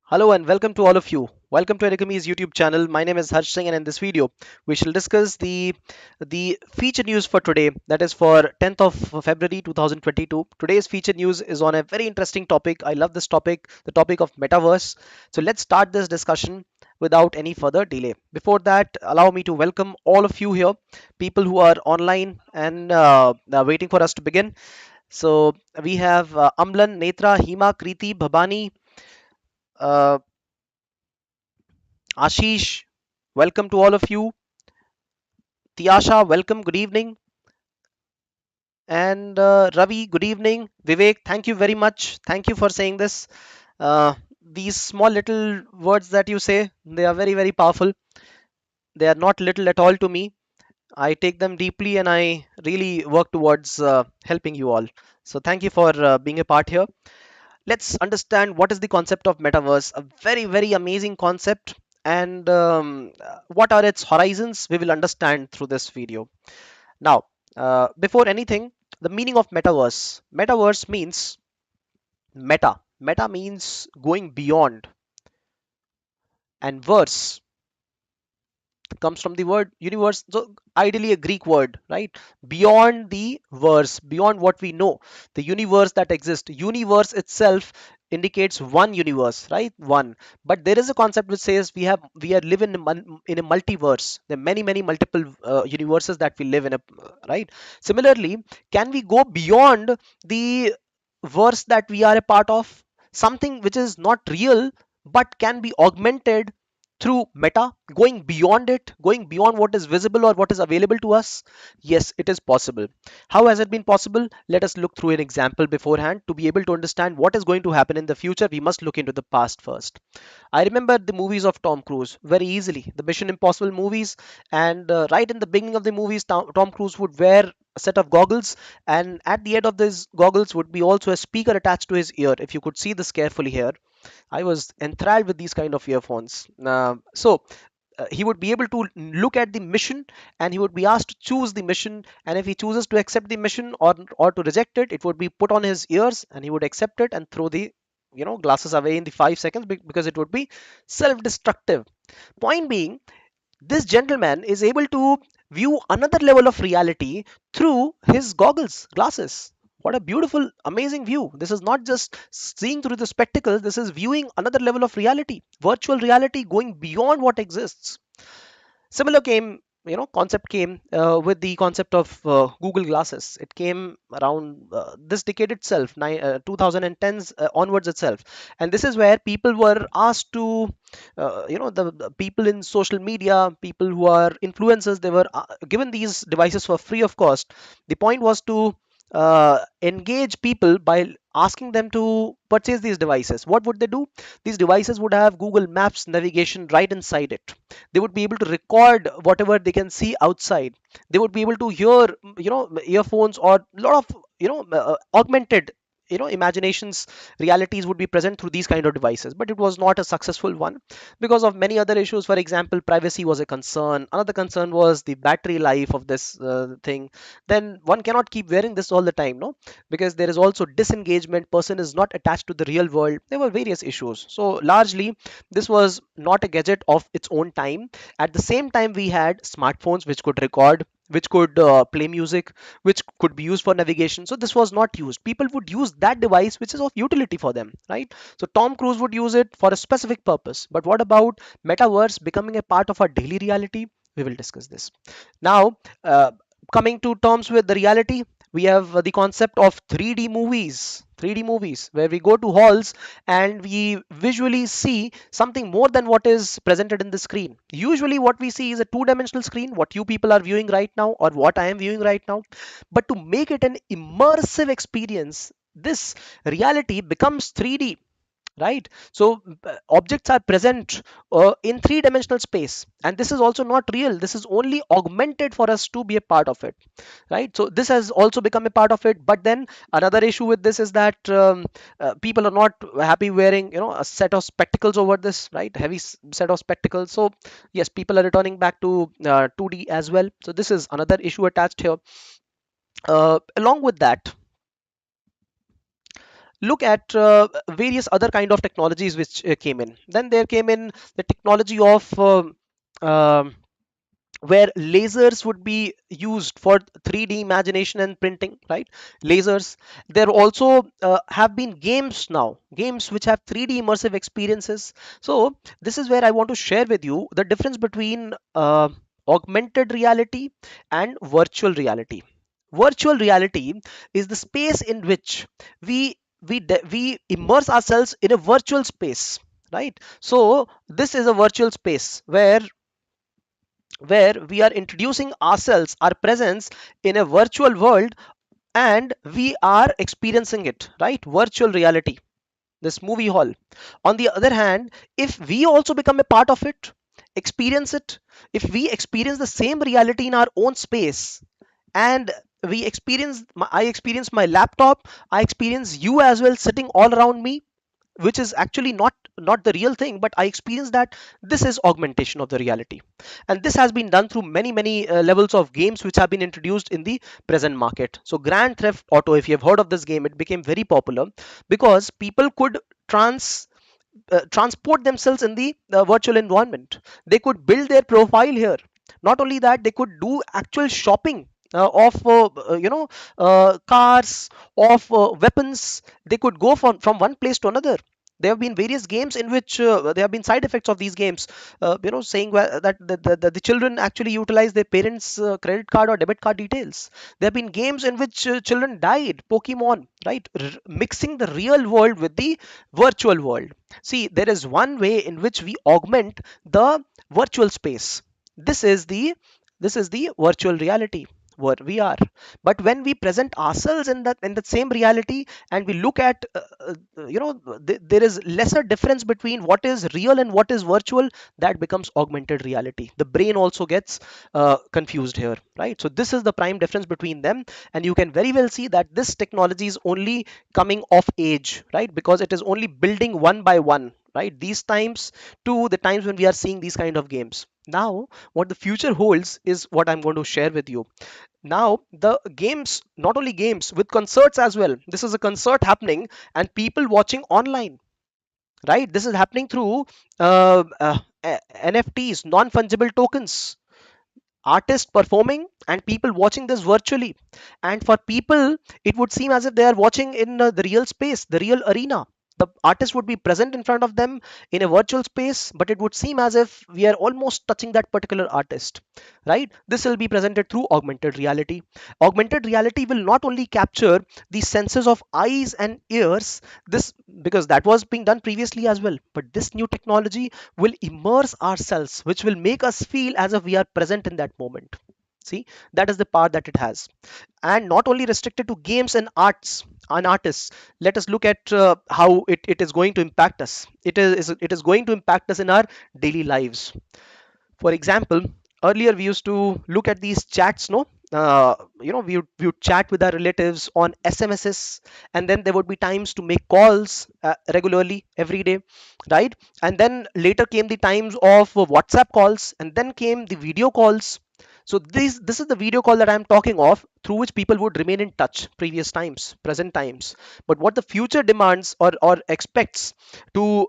Hello and welcome to all of you. Welcome to Edukemy's YouTube channel. My name is Harsh Singh and in this video we shall discuss the feature news for today, that is for 10th of February 2022. Today's feature news is on a very interesting topic. I love this topic, the topic of Metaverse. So let's start this discussion without any further delay. Before that, allow me to welcome all of you here, people who are online and waiting for us to begin. So we have Amlan, Netra, Hima, Kriti, Bhabani, uh, Ashish, welcome to all of you. Tiasha, welcome, good evening. And Ravi, good evening. Vivek, thank you very much. Thank you for saying this. These small little words that you say, they are very, very powerful. They are not little at all to me. I take them deeply and I really work towards helping you all. So thank you for being a part here. Let's understand what is the concept of metaverse. A very, very amazing concept. And what are its horizons? We will understand through this video. Now, before anything, the meaning of metaverse. Metaverse means meta. Meta means going beyond, and verse comes from the word universe. So ideally a Greek word, right? Beyond the verse, beyond what we know, the universe that exists. Universe itself indicates one universe, right? One. But there is a concept which says we are living in a multiverse. There are many multiple universes that we live in, right? Similarly, can we go beyond the verse that we are a part of? Something which is not real but can be augmented through meta, going beyond it, going beyond what is visible or what is available to us. Yes, it is possible. How has it been possible? Let us look through an example beforehand. To be able to understand what is going to happen in the future, we must look into the past first. I remember the movies of Tom Cruise very easily, the Mission Impossible movies. And right in the beginning of the movies, Tom Cruise would wear a set of goggles, and at the end of these goggles would be also a speaker attached to his ear. If you could see this carefully here, I was enthralled with these kind of earphones. He would be able to look at the mission, and he would be asked to choose the mission, and if he chooses to accept the mission or to reject it, it would be put on his ears and he would accept it and throw the glasses away in the 5 seconds, because it would be self-destructive. Point being, this gentleman is able to view another level of reality through his goggles, glasses. What a beautiful, amazing view. This is not just seeing through the spectacles, this is viewing another level of reality, virtual reality going beyond what exists. Similar concept came with the concept of Google glasses. It came around this decade itself, 2010s onwards itself. And this is where people were asked to, the people in social media, people who are influencers, they were given these devices for free of cost. The point was to engage people by asking them to purchase these devices. What would they do? These devices would have Google Maps navigation right inside it. They would be able to record whatever they can see outside. They would be able to hear, earphones or a lot of, augmented, imaginations, realities would be present through these kind of devices. But it was not a successful one because of many other issues. For example, privacy was a concern. Another concern was the battery life of this thing. Then one cannot keep wearing this all the time, no, because there is also disengagement. Person is not attached to the real world. There were various issues. So largely this was not a gadget of its own time. At the same time, we had smartphones which could record, which could play music, which could be used for navigation. So this was not used. People would use that device which is of utility for them, right? So Tom Cruise would use it for a specific purpose. But what about metaverse becoming a part of our daily reality? We will discuss this now. Coming to terms with the reality, we have the concept of 3D movies. 3D movies, where we go to halls and we visually see something more than what is presented in the screen. Usually what we see is a two-dimensional screen, what you people are viewing right now or what I am viewing right now. But to make it an immersive experience, this reality becomes 3D, right? So objects are present in three-dimensional space, and this is also not real. This is only augmented for us to be a part of it, right? So this has also become a part of it. But then another issue with this is that people are not happy wearing, a set of spectacles over this, right? Heavy set of spectacles. So yes, people are returning back to 2D as well. So this is another issue attached here. Along with that, look at various other kind of technologies which came in. Then there came in the technology of um, where lasers would be used for 3D imagination and printing, right? Lasers. There also have been games now, games which have 3D immersive experiences. So this is where I want to share with you the difference between augmented reality and virtual reality. Virtual reality is the space in which we immerse ourselves in a virtual space, right? So this is a virtual space where we are introducing ourselves, our presence in a virtual world, and we are experiencing it, right? Virtual reality, this movie hall. On the other hand, if we also become a part of it, experience it, if we experience the same reality in our own space, and I experience my laptop, I experience you as well sitting all around me, which is actually not the real thing, but I experience that this is augmentation of the reality. And this has been done through many levels of games which have been introduced in the present market. So Grand Theft Auto, if you have heard of this game, it became very popular because people could transport themselves in the virtual environment. They could build their profile here. Not only that, they could do actual shopping of cars, of weapons. They could go from one place to another. There have been various games in which there have been side effects of these games, saying that the children actually utilize their parents' credit card or debit card details. There have been games in which children died. Pokemon, right? Mixing the real world with the virtual world. See, there is one way in which we augment the virtual space. This is the virtual reality where we are. But when we present ourselves in that same reality, and we look at there is lesser difference between what is real and what is virtual, that becomes augmented reality. The brain also gets confused here, right? So this is the prime difference between them, and you can very well see that this technology is only coming of age, right? Because it is only building one by one, right? These times to the times when we are seeing these kind of games. Now what the future holds is what I'm going to share with you. Now the games, not only games, with concerts as well. This is a concert happening and people watching online, right? This is happening through NFTs, non-fungible tokens, artists performing and people watching this virtually. And for people, it would seem as if they are watching in the real space, the real arena. The artist would be present in front of them in a virtual space, but it would seem as if we are almost touching that particular artist, right? This will be presented through augmented reality. Augmented reality will not only capture the senses of eyes and ears, this because that was being done previously as well, but this new technology will immerse ourselves, which will make us feel as if we are present in that moment. See, that is the part that it has. And not only restricted to games and arts and artists. Let us look at how it is going to impact us. It is going to impact us in our daily lives. For example, earlier we used to look at these chats, no? We would chat with our relatives on SMSs, and then there would be times to make calls regularly every day, right? And then later came the times of WhatsApp calls, and then came the video calls. So this is the video call that I'm talking of, through which people would remain in touch, previous times, present times. But what the future demands or expects to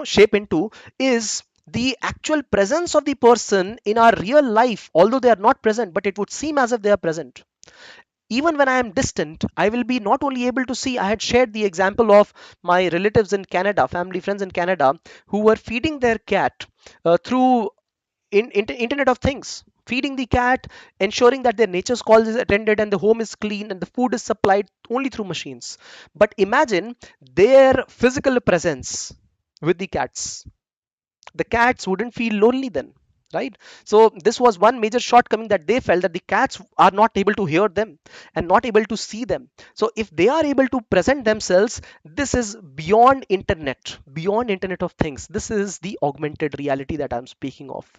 shape into is the actual presence of the person in our real life, although they are not present, but it would seem as if they are present. Even when I am distant, I will be not only able to see. I had shared the example of my relatives in Canada, family friends in Canada, who were feeding their cat through Internet of Things, feeding the cat, ensuring that their nature's calls is attended and the home is clean and the food is supplied only through machines. But imagine their physical presence with the cats. The cats wouldn't feel lonely then, right? So this was one major shortcoming, that they felt that the cats are not able to hear them and not able to see them. So if they are able to present themselves, this is beyond internet of things. This is the augmented reality that I'm speaking of.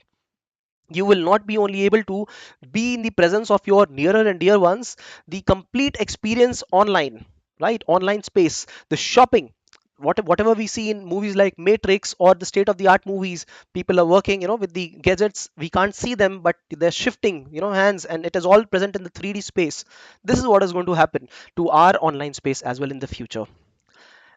You will not be only able to be in the presence of your nearer and dear ones, the complete experience online, right? Online space, the shopping, whatever we see in movies like Matrix or the state of the art movies, people are working, with the gadgets. We can't see them, but they're shifting, hands, and it is all present in the 3D space. This is what is going to happen to our online space as well in the future.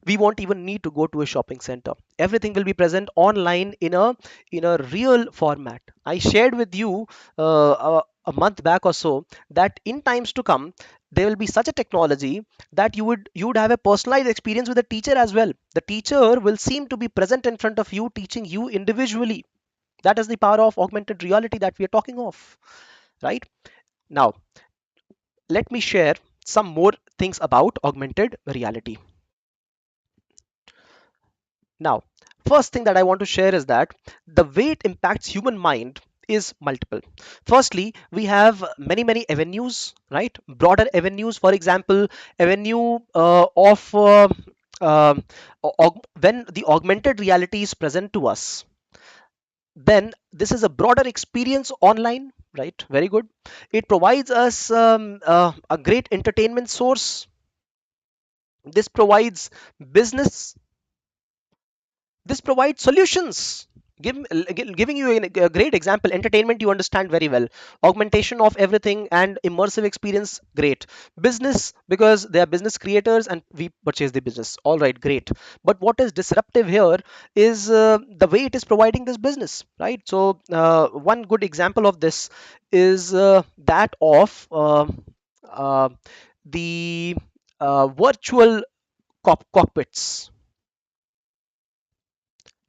We won't even need to go to a shopping center. Everything will be present online in a real format. I shared with you a month back or so that in times to come there will be such a technology that you would have a personalized experience with the teacher as well. The teacher will seem to be present in front of you, teaching you individually. That is the power of augmented reality that we are talking of, right? Now let me share some more things about augmented reality. Now, first thing that I want to share is that the way it impacts human mind is multiple. Firstly, we have many avenues, right? Broader avenues. For example, avenue of when the augmented reality is present to us, then this is a broader experience online, right? Very good. It provides us a great entertainment source. This provides business. This provides solutions. Giving you a great example, entertainment you understand very well, augmentation of everything and immersive experience, great. Business, because they are business creators and we purchase the business, all right, great. But what is disruptive here is the way it is providing this business, right? So one good example of this is that of uh, the virtual cockpits.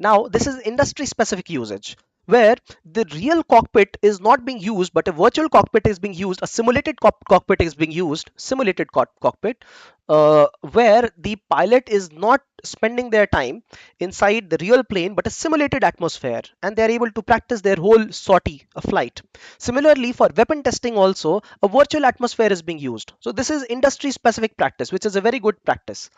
Now, this is industry specific usage where the real cockpit is not being used, but a virtual cockpit is being used, a simulated cockpit is being used, simulated cockpit, where the pilot is not spending their time inside the real plane, but a simulated atmosphere, and they are able to practice their whole sortie, a flight. Similarly, for weapon testing, also a virtual atmosphere is being used. So, this is industry specific practice, which is a very good practice.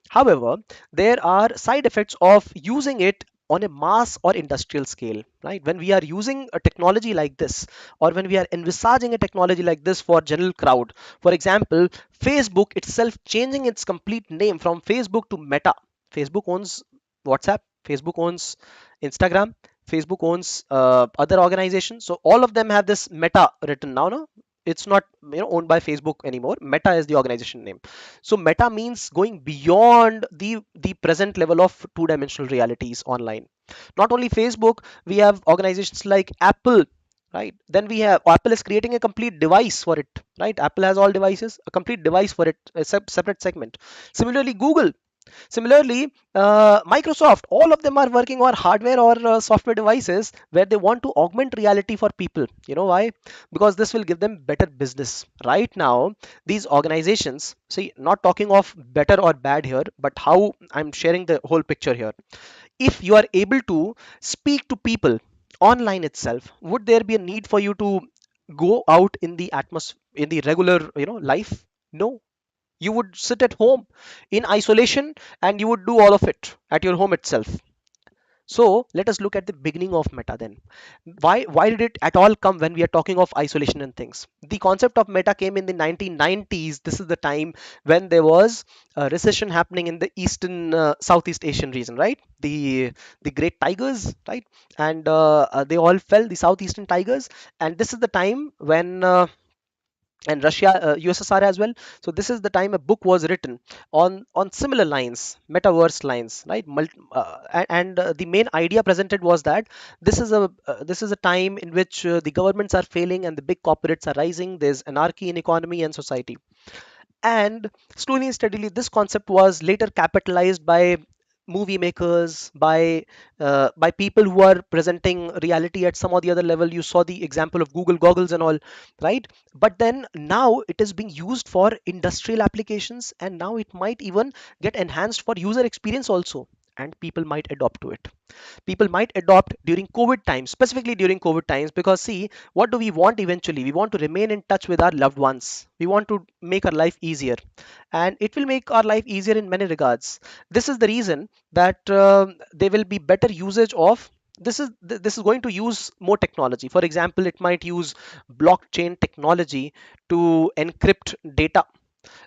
However, there are side effects of using it on a mass or industrial scale, right? When we are using a technology like this, or when we are envisaging a technology like this for general crowd, for example, Facebook itself changing its complete name from Facebook to Meta. Facebook owns WhatsApp, Facebook owns Instagram, Facebook owns other organizations. So all of them have this Meta written now, no? It's not owned by Facebook anymore. Meta is the organization name. So meta means going beyond the present level of two-dimensional realities online. Not only Facebook, we have organizations like Apple, right? Then we have Apple is creating a complete device for it, right? Apple has all devices, a complete device for it, a separate segment. Similarly, Google. Similarly, Microsoft, all of them are working on hardware or software devices where they want to augment reality for people. You know why? Because this will give them better business. Right now, these organizations, see, not talking of better or bad here, but how I'm sharing the whole picture here. If you are able to speak to people online itself, would there be a need for you to go out in the atmosphere, in the regular, life? No, you would sit at home in isolation and you would do all of it at your home itself. So let us look at the beginning of meta then. Why did it at all come when we are talking of isolation and things? The concept of meta came in the 1990s. This is the time when there was a recession happening in the eastern Southeast Asian region, right? The great tigers, right? And they all fell, the southeastern tigers. And this is the time when and Russia, USSR as well. So this is the time a book was written on similar lines, metaverse lines, right? The main idea presented was that this is a time in which the governments are failing and the big corporates are rising. There's anarchy in economy and society, and slowly and steadily this concept was later capitalized by movie makers, by people who are presenting reality at some or the other level. You saw the example of Google goggles and all, right? But then now it is being used for industrial applications, and now it might even get enhanced for user experience also, and people might adopt to it. People might adopt during COVID times, specifically during COVID times, because see, what do we want eventually? We want to remain in touch with our loved ones. We want to make our life easier, and it will make our life easier in many regards. This is the reason that there will be better usage of this is going to use more technology. For example, it might use blockchain technology to encrypt data.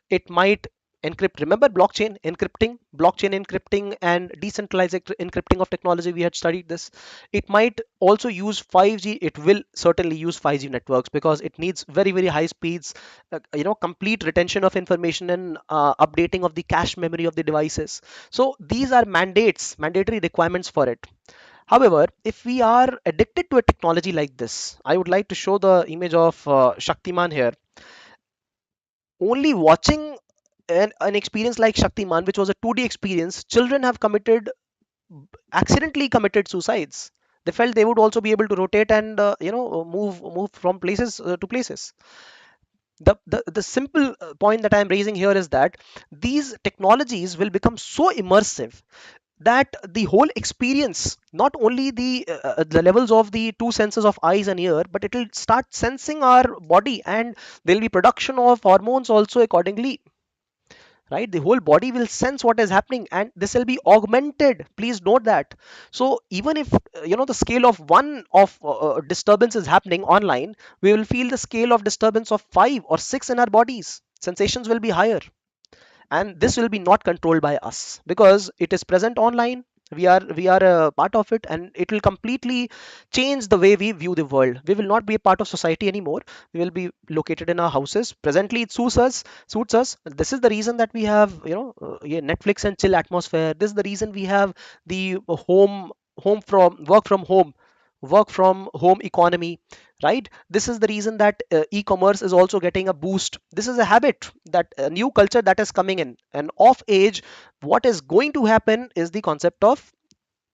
It might encrypt. Remember blockchain encrypting and decentralized encrypting of technology, we had studied this. It might also use 5G. It will certainly use 5G networks because it needs very, very high speeds, complete retention of information, and updating of the cache memory of the devices. So these are mandatory requirements for it. However, if we are addicted to a technology like this, I would like to show the image of Shaktiman here. Only watching an experience like Shaktiman, which was a 2D experience, children have accidentally committed suicides. They felt they would also be able to rotate and move from places to places. The simple point that I am raising here is that these technologies will become so immersive that the whole experience, not only the levels of the two senses of eyes and ear, but it will start sensing our body, and there will be production of hormones also accordingly, right? The whole body will sense what is happening, and this will be augmented. Please note that. So even if the scale of one of disturbance is happening online, we will feel the scale of disturbance of 5 or 6 in our bodies. Sensations will be higher, and this will be not controlled by us because it is present online. We are a part of it, and it will completely change the way we view the world. We will not be a part of society anymore. We will be located in our houses. Presently it suits us. This is the reason that we have yeah, Netflix and chill atmosphere. This is the reason we have the home from work from home economy, right? This is the reason that e-commerce is also getting a boost. This is a habit, that a new culture that is coming in, and off age, what is going to happen is the concept of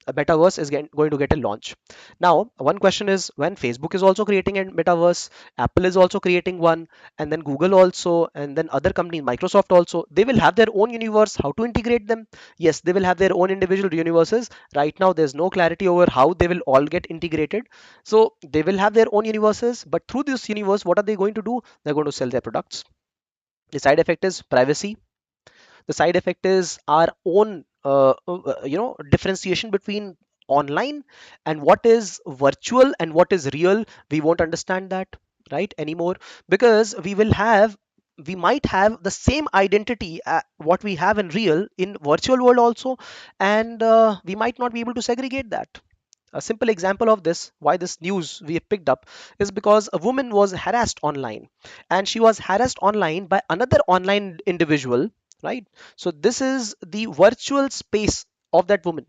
a metaverse is going to get a launch. Now one question is, when Facebook is also creating a metaverse, Apple is also creating one, and then Google also, and then other companies, Microsoft also, they will have their own universe. How to integrate them? Yes, they will have their own individual universes. Right now there's no clarity over how they will all get integrated. So they will have their own universes, but through this universe, what are they going to do? They're going to sell their products. The side effect is privacy. The side effect is our own differentiation between online and what is virtual and what is real. We won't understand that, right, anymore, because we might have the same identity what we have in real in virtual world also, and we might not be able to segregate that. A simple example of this, why this news we have picked up, is because a woman was harassed online, and she was harassed online by another online individual, right? So this is the virtual space of that woman,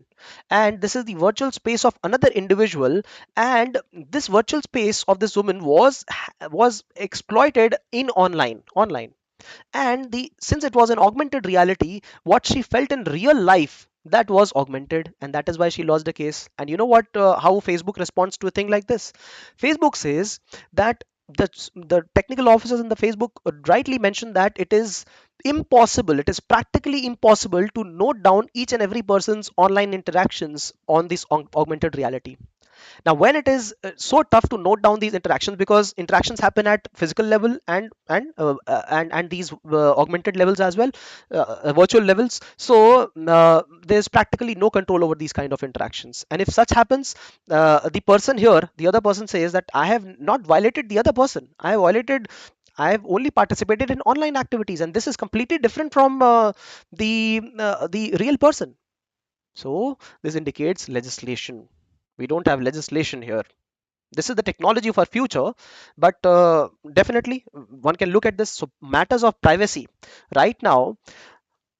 and this is the virtual space of another individual, and this virtual space of this woman was exploited in online. And the since it was an augmented reality, what she felt in real life, that was augmented, and that is why she lost the case. And you know what, how Facebook responds to a thing like this? Facebook says that the technical officers in the Facebook rightly mentioned that it is practically impossible to note down each and every person's online interactions on this augmented reality. Now, when it is so tough to note down these interactions, because interactions happen at physical level and these augmented levels as well, virtual levels. So there's practically no control over these kind of interactions. And if such happens, the other person says that I have not violated the other person. I have only participated in online activities, and this is completely different from the real person. So this indicates legislation. We don't have legislation here. This is the technology of our future, but definitely one can look at this. So matters of privacy. Right now,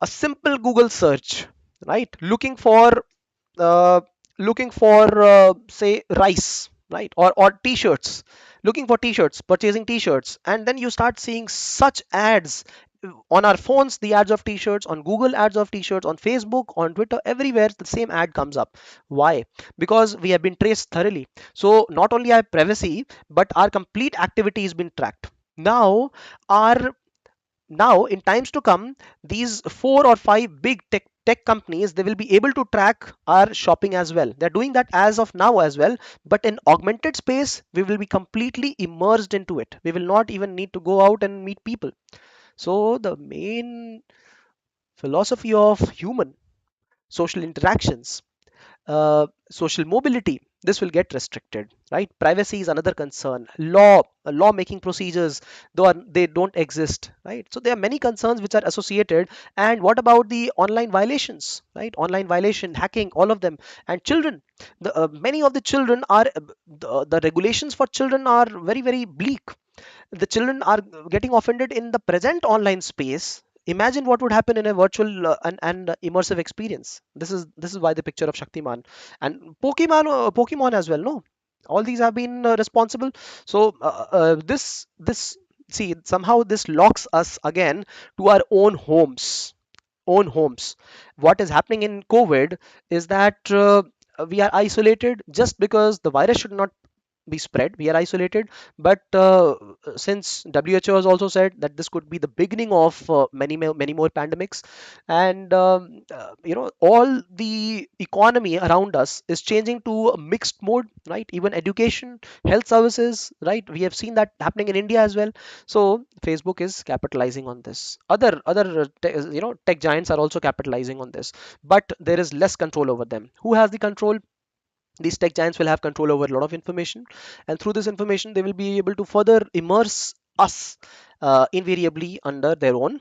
a simple Google search, right? Uh, looking for say rice, right? Or t-shirts, looking for t-shirts, purchasing t-shirts, and then you start seeing such ads on our phones, the ads of t-shirts, on Google, ads of t-shirts, on Facebook, on Twitter, everywhere the same ad comes up. Why? Because we have been traced thoroughly. So not only our privacy, but our complete activity has been tracked. Our now in times to come, these 4 or 5 big tech companies, they will be able to track our shopping as well. They're doing that as of now as well, but in augmented space, we will be completely immersed into it. We will not even need to go out and meet people. So the main philosophy of human social interactions, social mobility, this will get restricted, right? Privacy is another concern. Law making procedures, though they don't exist, right? So there are many concerns which are associated. And what about the online violations, right? Online violation, hacking, all of them. And children, many of the children are the regulations for children are very, very bleak. The children are getting offended in the present online space. Imagine what would happen in a virtual and immersive experience. This is why the picture of Shaktiman and Pokemon as well. No, all these have been responsible. So this see, somehow this locks us again to our own homes. What is happening in COVID is that we are isolated just because the virus should not be spread. We are isolated, but since WHO has also said that this could be the beginning of many more pandemics. And all the economy around us is changing to a mixed mode, right? Even education, health services, right? We have seen that happening in India as well. So Facebook is capitalizing on this. Other tech giants are also capitalizing on this, but there is less control over them. Who has the control? These tech giants will have control over a lot of information, and through this information they will be able to further immerse us invariably under their own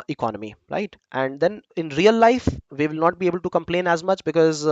economy, right? And then in real life we will not be able to complain as much because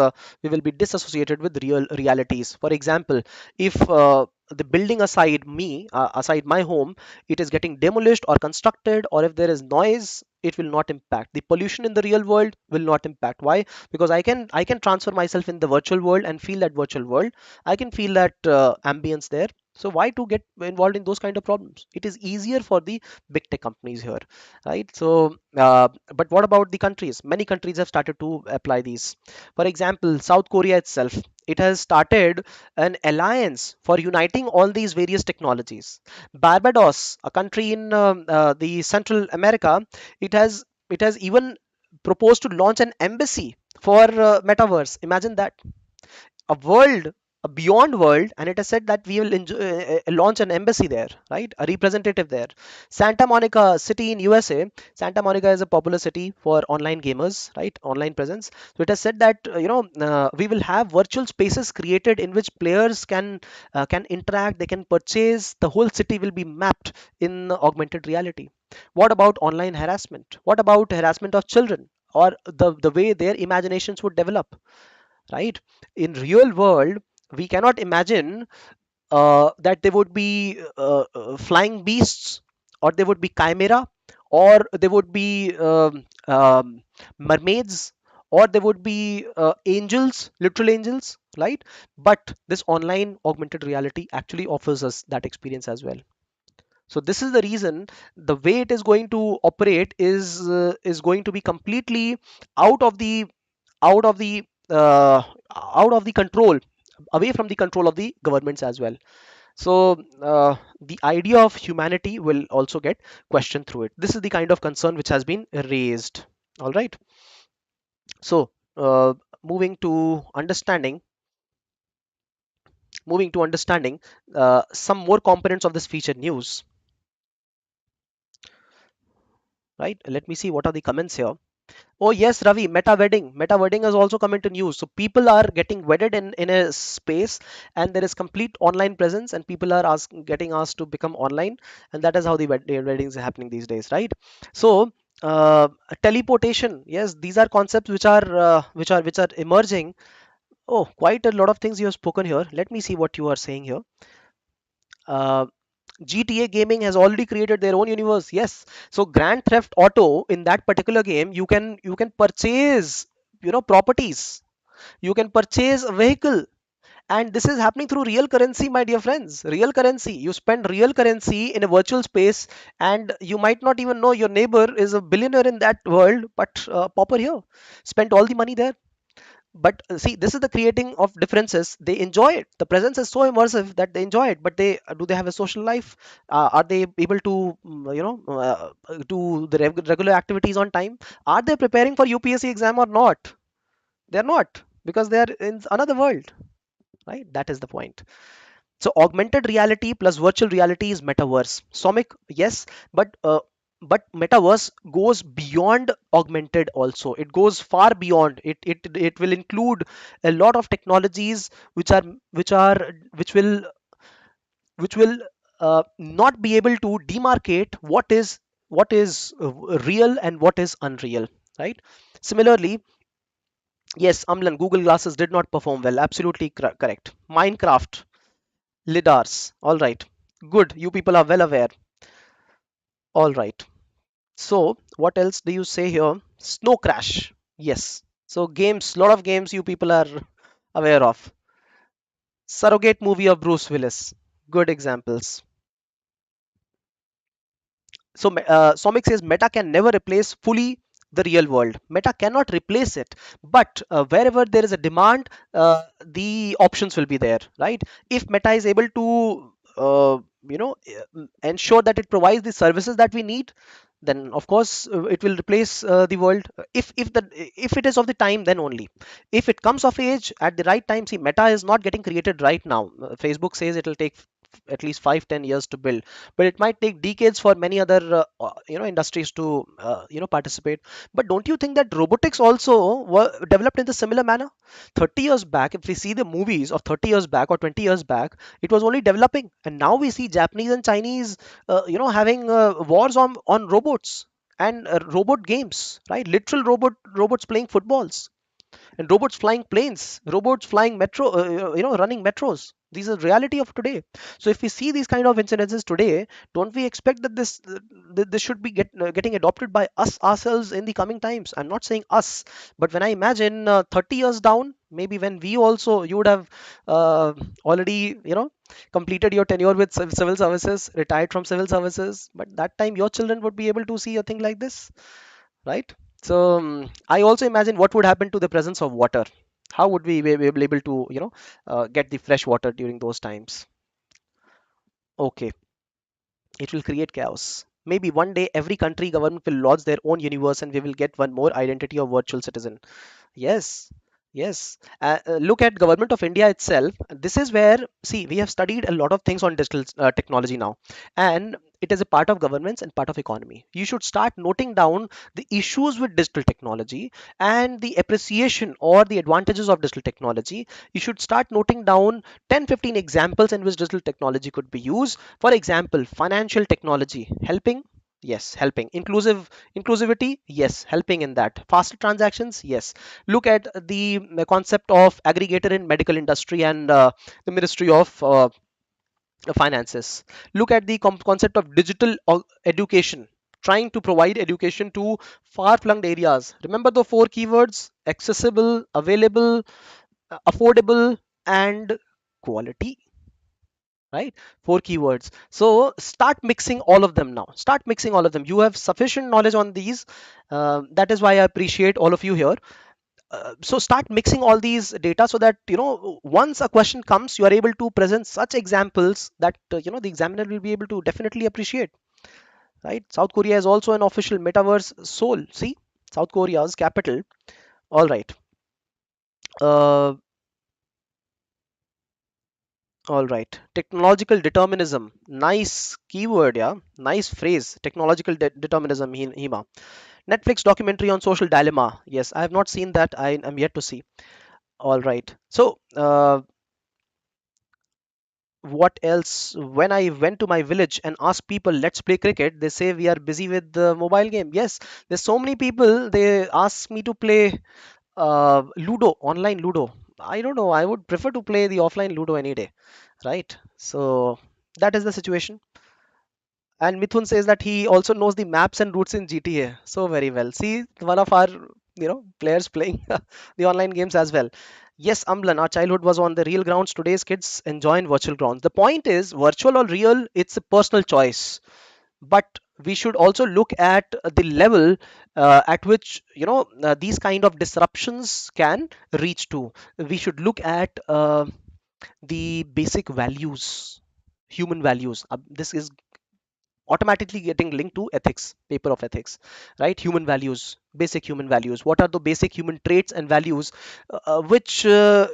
we will be disassociated with real realities. For example, if the building aside my home, it is getting demolished or constructed, or if there is noise, it will not impact. The pollution in the real world will not impact. Why? Because I can transfer myself in the virtual world and feel that virtual world. I can feel that ambience there. So why to get involved in those kind of problems? It is easier for the big tech companies here, right? So but what about the countries? Many countries have started to apply these. For example, South Korea itself, it has started an alliance for uniting all these various technologies. Barbados, a country in the Central America, it has even proposed to launch an embassy for metaverse. Imagine that, a world, a beyond world, and it has said that we will launch an embassy there, right? A representative there. Santa Monica city in USA. Santa Monica is a popular city for online gamers, right? Online presence. So it has said that we will have virtual spaces created in which players can interact, they can purchase. The whole city will be mapped in augmented reality. What about online harassment? What about harassment of children, or the way their imaginations would develop, right? In real world, we cannot imagine that there would be flying beasts, or there would be chimera, or there would be mermaids, or there would be angels, literal angels, right? But this online augmented reality actually offers us that experience as well. So this is the reason the way it is going to operate is going to be completely out of the out of the uh, out of the control, away from the control of the governments as well. So the idea of humanity will also get questioned through it. This is the kind of concern which has been raised. All right. So moving to understanding, some more components of this feature news. Right. Let me see what are the comments here. Oh yes, Ravi, meta wedding has also come into news. So people are getting wedded in a space, and there is complete online presence, and people are getting asked to become online, and that is how the weddings are happening these days, right? So teleportation, yes, these are concepts which are emerging. Oh, quite a lot of things you have spoken here. Let me see what you are saying here. Uh, GTA gaming has already created their own universe. Yes. So Grand Theft Auto, in that particular game, you can purchase properties. You can purchase a vehicle, and this is happening through real currency, my dear friends. Real currency. You spend real currency in a virtual space, and you might not even know your neighbor is a billionaire in that world, but pauper here spent all the money there. But see, this is the creating of differences. They enjoy it. The presence is so immersive that they enjoy it. But they have a social life? Are they able to do the regular activities on time? Are they preparing for UPSC exam or not? They're not, because they are in another world, right? That is the point. So augmented reality plus virtual reality is metaverse. Somik, yes, but but metaverse goes beyond augmented also. It goes far beyond. It will include a lot of technologies which are which will not be able to demarcate what is real and what is unreal, right? Similarly, yes, Amlan, Google Glasses did not perform well. Absolutely correct. Minecraft, lidars. All right, good. You people are well aware. All right. So, what else do you say here? Snow Crash. Yes. So, games, lot of games you people are aware of. Surrogate movie of Bruce Willis. Good examples. So, Somik says Meta can never replace fully the real world. Meta cannot replace it, but wherever there is a demand, the options will be there, right? If Meta is able to, ensure that it provides the services that we need, then of course it will replace the world. If it is of the time, then only. If it comes of age at the right time, see, Meta is not getting created right now. Facebook says it will take at least 5-10 years to build, but it might take decades for many other industries to participate. But don't you think that robotics also were developed in the similar manner? 30 years back, if we see the movies of 30 years back or 20 years back, it was only developing, and now we see Japanese and Chinese having wars on robots and robot games, right? Literal robots playing footballs, and robots flying planes, robots flying running metros. These are reality of today. So if we see these kind of incidences today, don't we expect that this should be getting adopted by us ourselves in the coming times? I'm not saying us, but when I imagine 30 years down, maybe when we also, you would have already completed your tenure with civil services, retired from civil services, but that time your children would be able to see a thing like this, right? So I also imagine what would happen to the presence of water. How would we be able to, get the fresh water during those times? Okay, it will create chaos. Maybe one day every country government will launch their own universe and we will get one more identity of virtual citizen. Yes, yes. Look at government of India itself. This is where, see, we have studied a lot of things on digital technology now, and it is a part of governments and part of economy. You should start noting down the issues with digital technology and the appreciation or the advantages of digital technology. You should start noting down 10-15 examples in which digital technology could be used. For example, financial technology helping. Yes, helping. Inclusivity, yes, helping in that. Faster transactions, yes. Look at the concept of aggregator in medical industry and the Ministry of Finances. Look at the concept of digital education, trying to provide education to far-flung areas. Remember the four keywords: accessible, available, affordable, and quality, right? Four keywords. So start mixing all of them now. Start mixing all of them. You have sufficient knowledge on these. That is why I appreciate all of you here. So start mixing all these data so that once a question comes, you are able to present such examples that the examiner will be able to definitely appreciate, right? South Korea is also an official metaverse. Seoul, see, South Korea's capital. All right. uh, all right, technological determinism, nice keyword, yeah, nice phrase, technological determinism, Hima. Netflix documentary on social dilemma, yes, I have not seen that. I am yet to see. All right. So what else? When I went to my village and asked people, let's play cricket, they say we are busy with the mobile game. Yes, there's so many people, they ask me to play Ludo, online Ludo. I don't know, I would prefer to play the offline Ludo any day, right? So that is the situation. And Mithun says that he also knows the maps and routes in GTA so very well. See, one of our players playing the online games as well. Yes, Amlan, our childhood was on the real grounds. Today's kids enjoy in virtual grounds. The point is, virtual or real, it's a personal choice. But we should also look at the level at which these kind of disruptions can reach to. We should look at the basic values, human values. This is automatically getting linked to ethics, paper of ethics, right? Human values, basic human values. What are the basic human traits and values which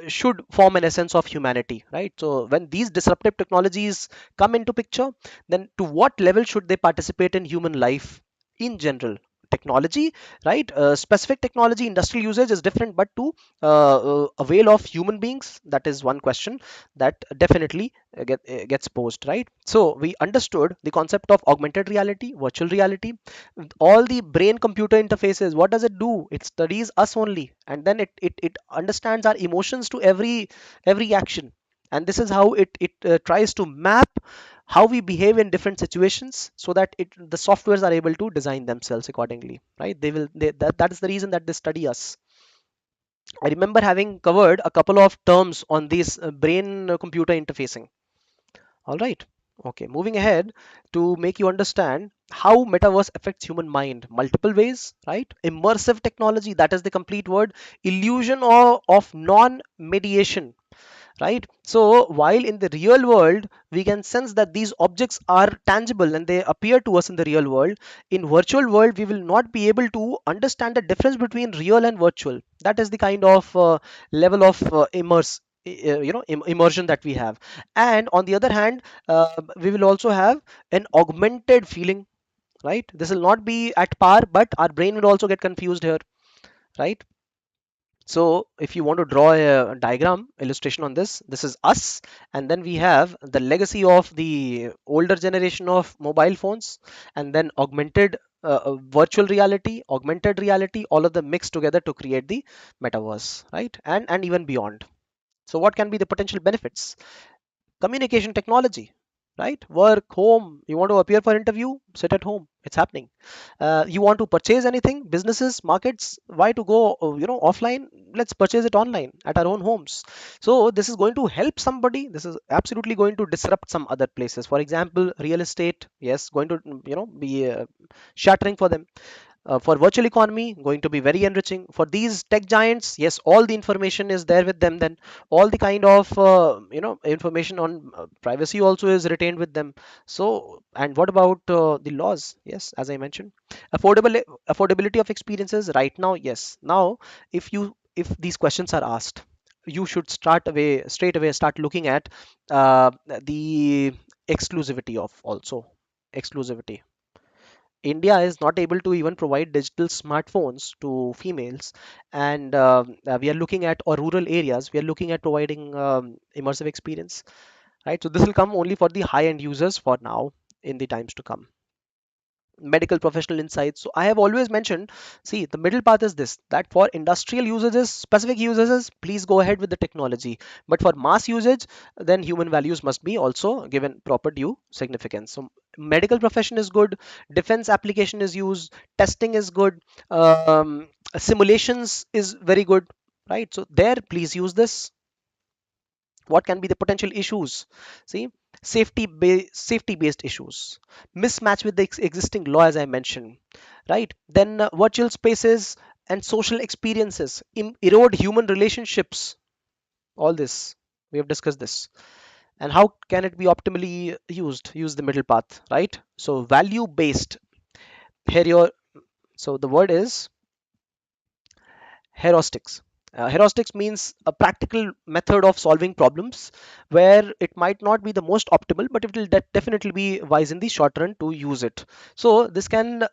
should form an essence of humanity, right? So when these disruptive technologies come into picture, then to what level should they participate in human life, in general. Technology, right? Specific technology industrial usage is different, but to avail of human beings, that is one question that definitely gets posed, right? So we understood the concept of augmented reality, virtual reality, all the brain computer interfaces. What does it do? It studies us only, and then it understands our emotions to every action, and this is how it tries to map how we behave in different situations, so that the softwares are able to design themselves accordingly, right? That is the reason that they study us. I remember having covered a couple of terms on these brain computer interfacing. All right. Okay, moving ahead to make you understand how metaverse affects human mind. Multiple ways, right? Immersive technology, that is the complete word. Illusion of non-mediation, right? So while in the real world we can sense that these objects are tangible and they appear to us in the real world, in virtual world we will not be able to understand the difference between real and virtual. That is the kind of level of immersion that we have. And on the other hand, we will also have an augmented feeling, right? This will not be at par, but our brain will also get confused here, right? So if you want to draw a diagram illustration on this, this is us, and then we have the legacy of the older generation of mobile phones, and then virtual reality, augmented reality, all of them mixed together to create the metaverse, right? And even beyond. So what can be the potential benefits? Communication technology, right? Work, home, you want to appear for interview, sit at home, it's happening. You want to purchase anything, businesses, markets, why to go offline? Let's purchase it online at our own homes. So this is going to help somebody, this is absolutely going to disrupt some other places. For example, real estate, yes, going to be shattering for them. For virtual economy, going to be very enriching for these tech giants. Yes, all the information is there with them, then all the kind of information on privacy also is retained with them. So, and what about the laws? Yes, as I mentioned, affordability of experiences right now. Yes, now if these questions are asked, you should straight away start looking at the exclusivity of also exclusivity. India is not able to even provide digital smartphones to females, and we are looking at, or rural areas, we are looking at providing immersive experience, right? So this will come only for the high-end users for now, in the times to come. Medical professional insights. So I have always mentioned, see, the middle path is this, that for industrial usages, specific usages, please go ahead with the technology. But for mass usage, then human values must be also given proper due significance. So medical profession is good, defense application is used, testing is good, simulations is very good, right? So there, please use this. What can be the potential issues? See, safety based issues, mismatch with the existing law, as I mentioned, right? Then virtual spaces and social experiences erode human relationships. All this, we have discussed this. And how can it be optimally used? Use the middle path, right? So value based, here your, so the word is heuristics. Heuristics means a practical method of solving problems where it might not be the most optimal, but it will definitely be wise in the short run to use it. So this can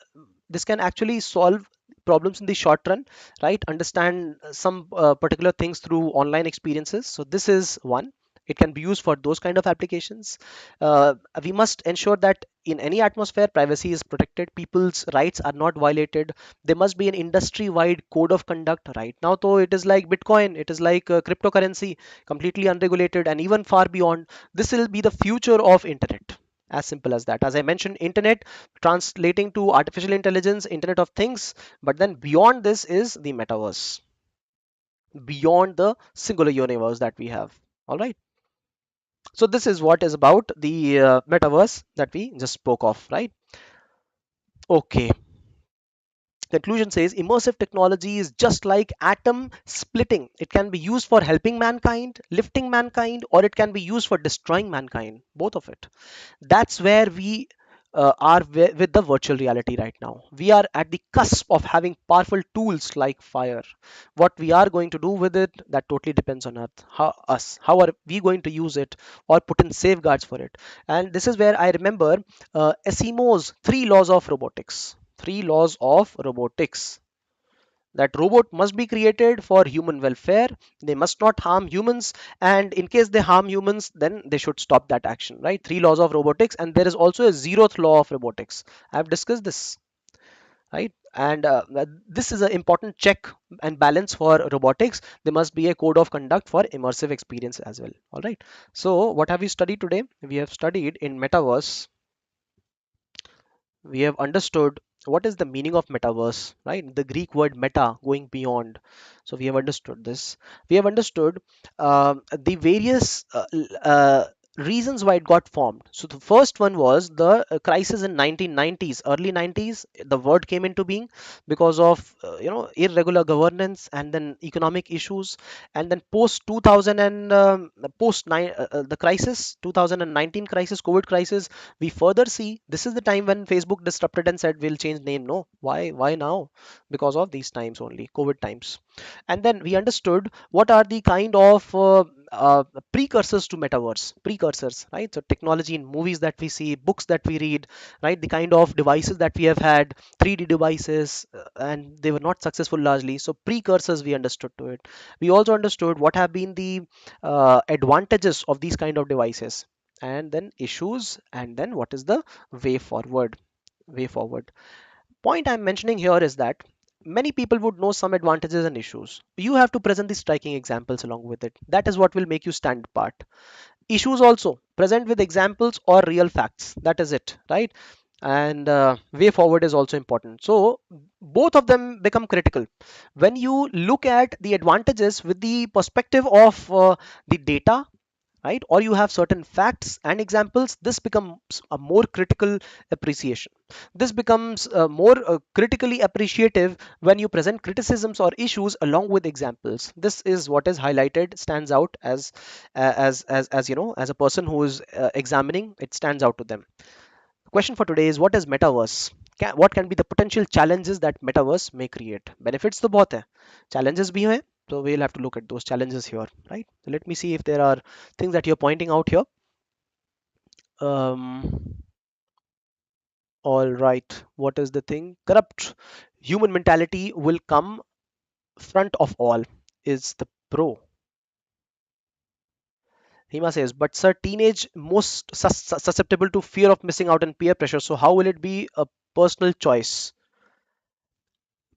actually solve problems in the short run, right? Understand some particular things through online experiences. So this is one. It can be used for those kind of applications. We must ensure that in any atmosphere, privacy is protected, people's rights are not violated. There must be an industry-wide code of conduct. Right now, though, it is like Bitcoin, it is like cryptocurrency, completely unregulated, and even far beyond. This will be the future of internet. As simple as that. As I mentioned, internet translating to artificial intelligence, internet of things, but then beyond this is the metaverse, beyond the singular universe that we have. All right. So this is what is about the metaverse that we just spoke of, right? Okay. Conclusion says immersive technology is just like atom splitting. It can be used for helping mankind, lifting mankind, or it can be used for destroying mankind. Both of it. That's where we are with the virtual reality right now. We are at the cusp of having powerful tools like fire. What we are going to do with it, that totally depends on us. How are we going to use it or put in safeguards for it? And this is where I remember Asimov's three laws of robotics. Three laws of robotics. That robot must be created for human welfare. They must not harm humans, and in case they harm humans, then they should stop that action, right? Three laws of robotics, and there is also a zeroth law of robotics. I've discussed this, right? And this is an important check and balance for robotics. There must be a code of conduct for immersive experience as well. All right. So what have we studied today? We have studied in metaverse. We have understood what is the meaning of metaverse, right? The Greek word meta, going beyond. So we have understood this. We have understood the various reasons why it got formed. So the first one was the crisis in 1990s, early 90s. The word came into being because of irregular governance and then economic issues, and then post 2000 and the crisis 2019 crisis, COVID crisis, we further see this is the time when Facebook disrupted and said we'll change name. No, why now? Because of these times only, COVID times. And then we understood what are the kind of precursors to metaverse, precursors, right? So technology in movies that we see, books that we read, right? The kind of devices that we have had, 3D devices, and they were not successful largely. So precursors we understood to it. We also understood what have been the advantages of these kind of devices, and then issues, and then what is the way forward. Way forward. Point I'm mentioning here is that many people would know some advantages and issues. You have to present the striking examples along with it. That is what will make you stand apart. Issues also present with examples or real facts. That is it, right? And way forward is also important. So both of them become critical when you look at the advantages with the perspective of the data, right? Or you have certain facts and examples. This becomes a more critical appreciation. This becomes more critically appreciative when you present criticisms or issues along with examples. This is what is highlighted, stands out as as a person who is examining, it stands out to them. The question for today is, what is metaverse? What can be the potential challenges that metaverse may create? Benefits तो बहुत है, challenges भी हैं. So we'll have to look at those challenges here, right? So let me see if there are things that you're pointing out here. Um, all right. What is the thing? Corrupt human mentality will come front of all is the pro. Hima says, but sir, teenage most susceptible to fear of missing out and peer pressure. So how will it be a personal choice?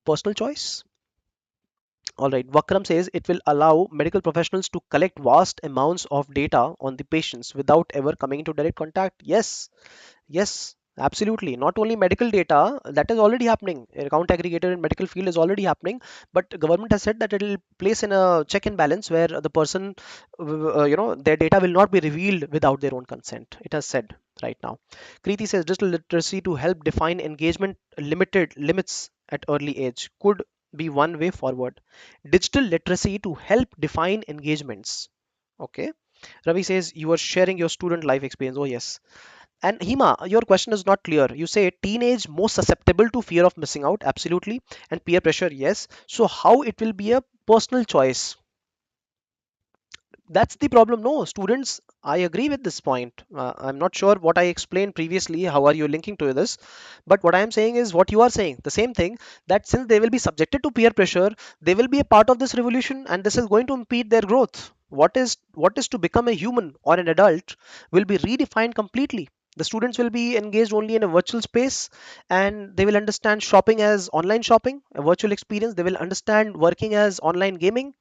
Personal choice? All right. Vakram says it will allow medical professionals to collect vast amounts of data on the patients without ever coming into direct contact. Yes, yes, absolutely. Not only medical data, that is already happening. Account aggregator in medical field is already happening, but government has said that it will place in a check and balance where the person, their data will not be revealed without their own consent. It has said right now. Kriti says digital literacy to help define engagement limited limits at early age could be one way forward. Digital literacy to help define engagements. Okay. Ravi says you are sharing your student life experience. Oh yes. And Hima, your question is not clear. You say teenage most susceptible to fear of missing out, absolutely, and peer pressure, yes. So how it will be a personal choice? That's the problem. No, students, I agree with this point. I'm not sure what I explained previously. How are you linking to this? But what I am saying is what you are saying. The same thing, that since they will be subjected to peer pressure, they will be a part of this revolution, and this is going to impede their growth. What is to become a human or an adult will be redefined completely. The students will be engaged only in a virtual space, and they will understand shopping as online shopping, a virtual experience. They will understand working as online gaming.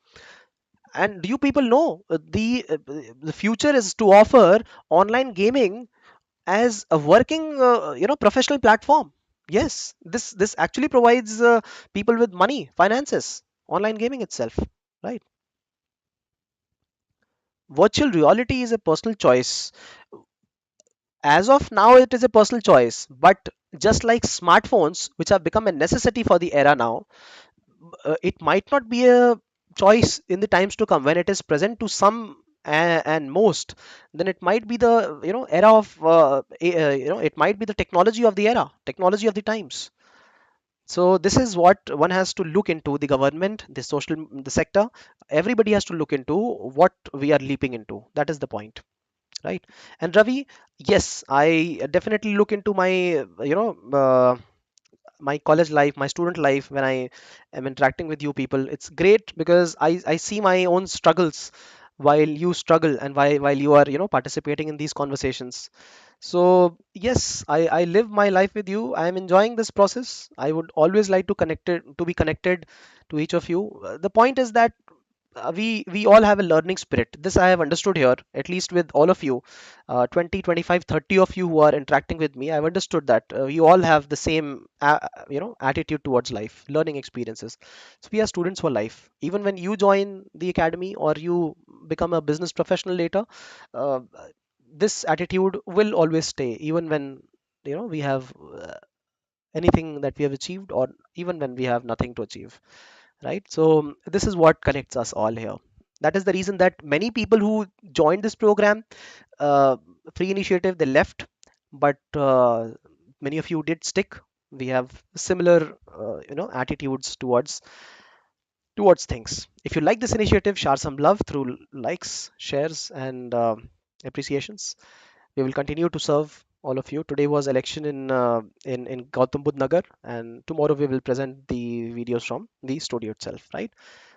And do you people know the future is to offer online gaming as a working professional platform. Yes, this actually provides people with money, finances, online gaming itself, right? Virtual reality is a personal choice. As of now, it is a personal choice, but just like smartphones, which have become a necessity for the era now, it might not be a choice in the times to come. When it is present to some and most, then it might be the era of it might be the technology of the era, technology of the times. So this is what one has to look into, the government, the social, the sector, everybody has to look into what we are leaping into. That is the point, right? And Ravi, yes, I definitely look into my my college life, my student life, when I am interacting with you people, it's great because I see my own struggles while you struggle, and while you are, participating in these conversations. So yes, I live my life with you. I am enjoying this process. I would always like to be connected to each of you. The point is that we all have a learning spirit. This I have understood here, at least with all of you, 20, 25, 30 of you who are interacting with me. I've understood that you all have the same attitude towards life, learning experiences. So we are students for life. Even when you join the academy or you become a business professional later, uh, this attitude will always stay, even when we have anything that we have achieved, or even when we have nothing to achieve, right? So this is what connects us all here. That is the reason that many people who joined this program, uh, free initiative, they left, but many of you did stick. We have similar attitudes towards things. If you like this initiative, share some love through likes, shares, and appreciations. We will continue to serve all of you. Today was election in Gautam Budh Nagar, and tomorrow we will present the videos from the studio itself, right?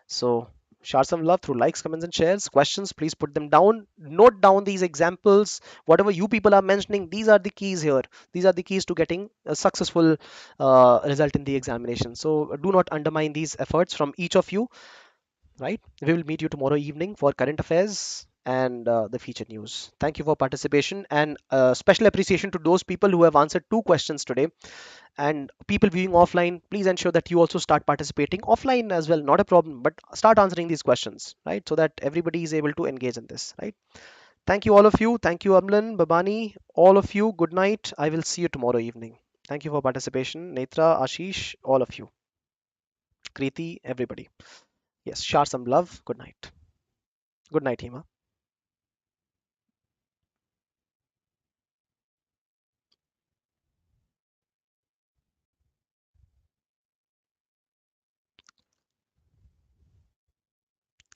So share some love through likes, comments, and shares. Questions, please put them down. Note down these examples. Whatever you people are mentioning, these are the keys here. These are the keys to getting a successful result in the examination. So do not undermine these efforts from each of you, right? We will meet you tomorrow evening for current affairs and the feature news. Thank you for participation, and special appreciation to those people who have answered two questions today. And people viewing offline, please ensure that you also start participating offline as well. Not a problem, but start answering these questions, right? So that everybody is able to engage in this, right? Thank you, all of you. Thank you, Amlan, Babani, all of you. Good night. I will see you tomorrow evening. Thank you for participation. Netra, Ashish, all of you. Kriti, everybody. Yes, share some love. Good night. Good night, Hima.